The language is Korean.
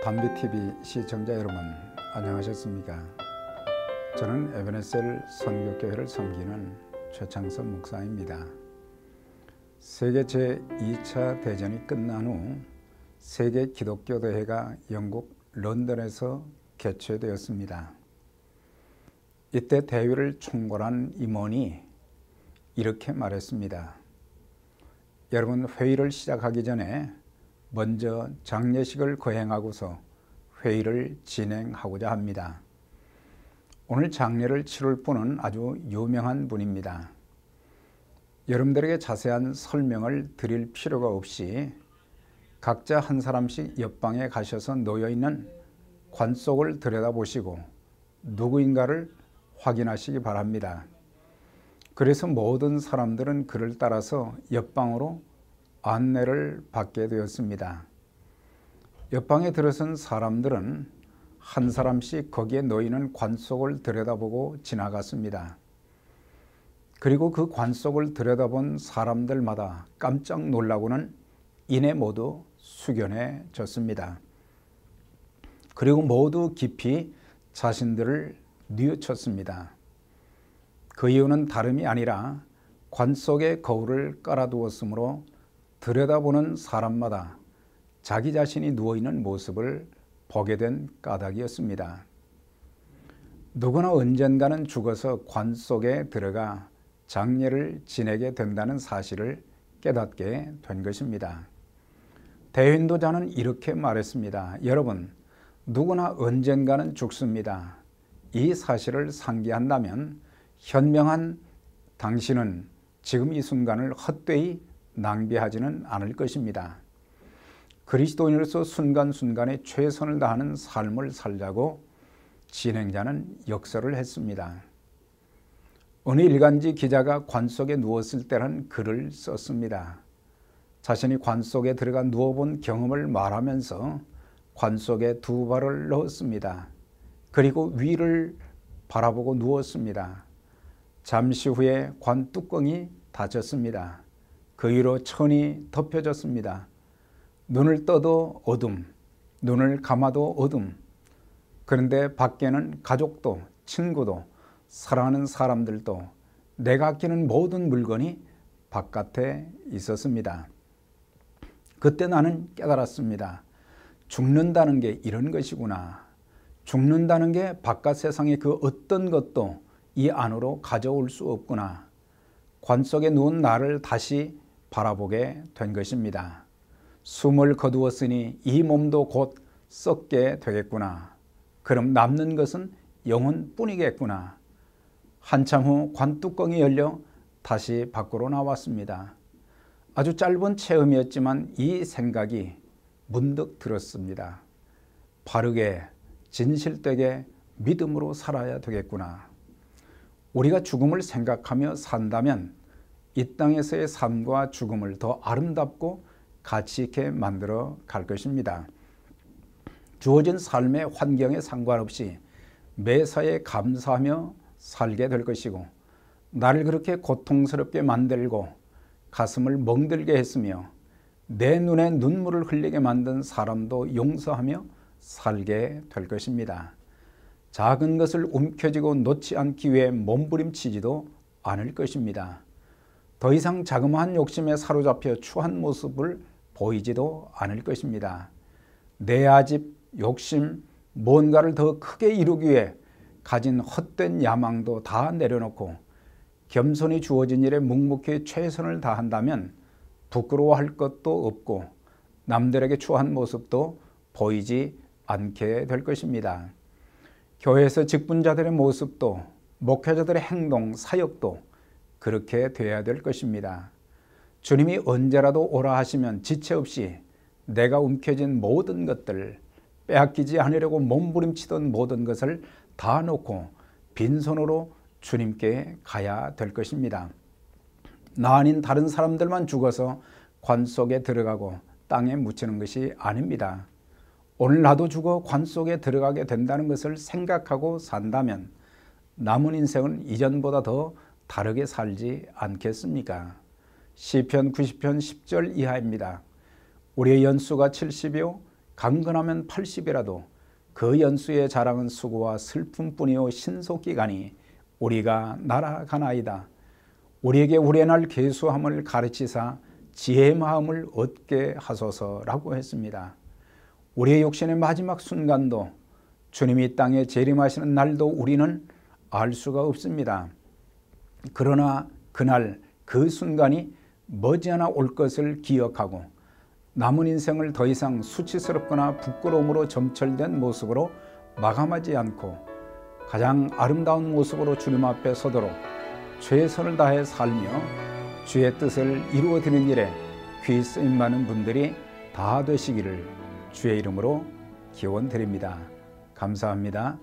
담비TV 시청자 여러분 안녕하셨습니까? 저는 에베네셀 선교교회를 섬기는 최창섭 목사입니다. 세계 제2차 대전이 끝난 후 세계 기독교 대회가 영국 런던에서 개최되었습니다. 이때 대회를 총괄한 임원이 이렇게 말했습니다. 여러분, 회의를 시작하기 전에 먼저 장례식을 거행하고서 회의를 진행하고자 합니다. 오늘 장례를 치를 분은 아주 유명한 분입니다. 여러분들에게 자세한 설명을 드릴 필요가 없이 각자 한 사람씩 옆방에 가셔서 놓여있는 관 속을 들여다보시고 누구인가를 확인하시기 바랍니다. 그래서 모든 사람들은 그를 따라서 옆방으로 안내를 받게 되었습니다. 옆방에 들어선 사람들은 한 사람씩 거기에 놓이는 관 속을 들여다보고 지나갔습니다. 그리고 그 관 속을 들여다본 사람들마다 깜짝 놀라고는 이내 모두 숙연해졌습니다. 그리고 모두 깊이 자신들을 뉘우쳤습니다. 그 이유는 다름이 아니라 관 속에 거울을 깔아두었으므로 들여다보는 사람마다 자기 자신이 누워있는 모습을 보게 된 까닭이었습니다. 누구나 언젠가는 죽어서 관 속에 들어가 장례를 지내게 된다는 사실을 깨닫게 된 것입니다. 대인도자는 이렇게 말했습니다. 여러분, 누구나 언젠가는 죽습니다. 이 사실을 상기한다면 현명한 당신은 지금 이 순간을 헛되이 낭비하지는 않을 것입니다. 그리스도인으로서 순간순간에 최선을 다하는 삶을 살자고 진행자는 역설을 했습니다. 어느 일간지 기자가 관 속에 누웠을 때라는 글을 썼습니다. 자신이 관 속에 들어가 누워본 경험을 말하면서 관 속에 두 발을 넣었습니다. 그리고 위를 바라보고 누웠습니다. 잠시 후에 관 뚜껑이 닫혔습니다. 그 위로 천이 덮여졌습니다. 눈을 떠도 어둠, 눈을 감아도 어둠. 그런데 밖에는 가족도, 친구도, 사랑하는 사람들도, 내가 아끼는 모든 물건이 바깥에 있었습니다. 그때 나는 깨달았습니다. 죽는다는 게 이런 것이구나. 죽는다는 게 바깥 세상의 그 어떤 것도 이 안으로 가져올 수 없구나. 관 속에 누운 나를 다시 바라보게 된 것입니다. 숨을 거두었으니 이 몸도 곧 썩게 되겠구나. 그럼 남는 것은 영혼뿐이겠구나. 한참 후 관뚜껑이 열려 다시 밖으로 나왔습니다. 아주 짧은 체험이었지만 이 생각이 문득 들었습니다. 바르게 진실되게 믿음으로 살아야 되겠구나. 우리가 죽음을 생각하며 산다면 이 땅에서의 삶과 죽음을 더 아름답고 가치 있게 만들어 갈 것입니다. 주어진 삶의 환경에 상관없이 매사에 감사하며 살게 될 것이고, 나를 그렇게 고통스럽게 만들고 가슴을 멍들게 했으며 내 눈에 눈물을 흘리게 만든 사람도 용서하며 살게 될 것입니다. 작은 것을 움켜쥐고 놓지 않기 위해 몸부림치지도 않을 것입니다. 더 이상 자그마한 욕심에 사로잡혀 추한 모습을 보이지도 않을 것입니다. 내 아집, 욕심, 뭔가를 더 크게 이루기 위해 가진 헛된 야망도 다 내려놓고 겸손히 주어진 일에 묵묵히 최선을 다한다면 부끄러워할 것도 없고 남들에게 추한 모습도 보이지 않게 될 것입니다. 교회에서 직분자들의 모습도 목회자들의 행동, 사역도 그렇게 돼야 될 것입니다. 주님이 언제라도 오라 하시면 지체 없이 내가 움켜쥔 모든 것들, 빼앗기지 않으려고 몸부림치던 모든 것을 다 놓고 빈손으로 주님께 가야 될 것입니다. 나 아닌 다른 사람들만 죽어서 관 속에 들어가고 땅에 묻히는 것이 아닙니다. 오늘 나도 죽어 관 속에 들어가게 된다는 것을 생각하고 산다면 남은 인생은 이전보다 더 다르게 살지 않겠습니까? 시편 90편 10절 이하입니다. 우리의 연수가 70이요 강건하면 80이라도 그 연수의 자랑은 수고와 슬픔뿐이요 신속기간이 우리가 날아가나이다. 우리에게 우레날 계수함을 가르치사 지혜의 마음을 얻게 하소서라고 했습니다. 우리의 육신의 마지막 순간도 주님이 땅에 재림하시는 날도 우리는 알 수가 없습니다. 그러나 그날 그 순간이 머지않아 올 것을 기억하고 남은 인생을 더 이상 수치스럽거나 부끄러움으로 점철된 모습으로 마감하지 않고 가장 아름다운 모습으로 주님 앞에 서도록 최선을 다해 살며 주의 뜻을 이루어드리는 일에 귀 쓰임 많은 분들이 다 되시기를 주의 이름으로 기원드립니다. 감사합니다.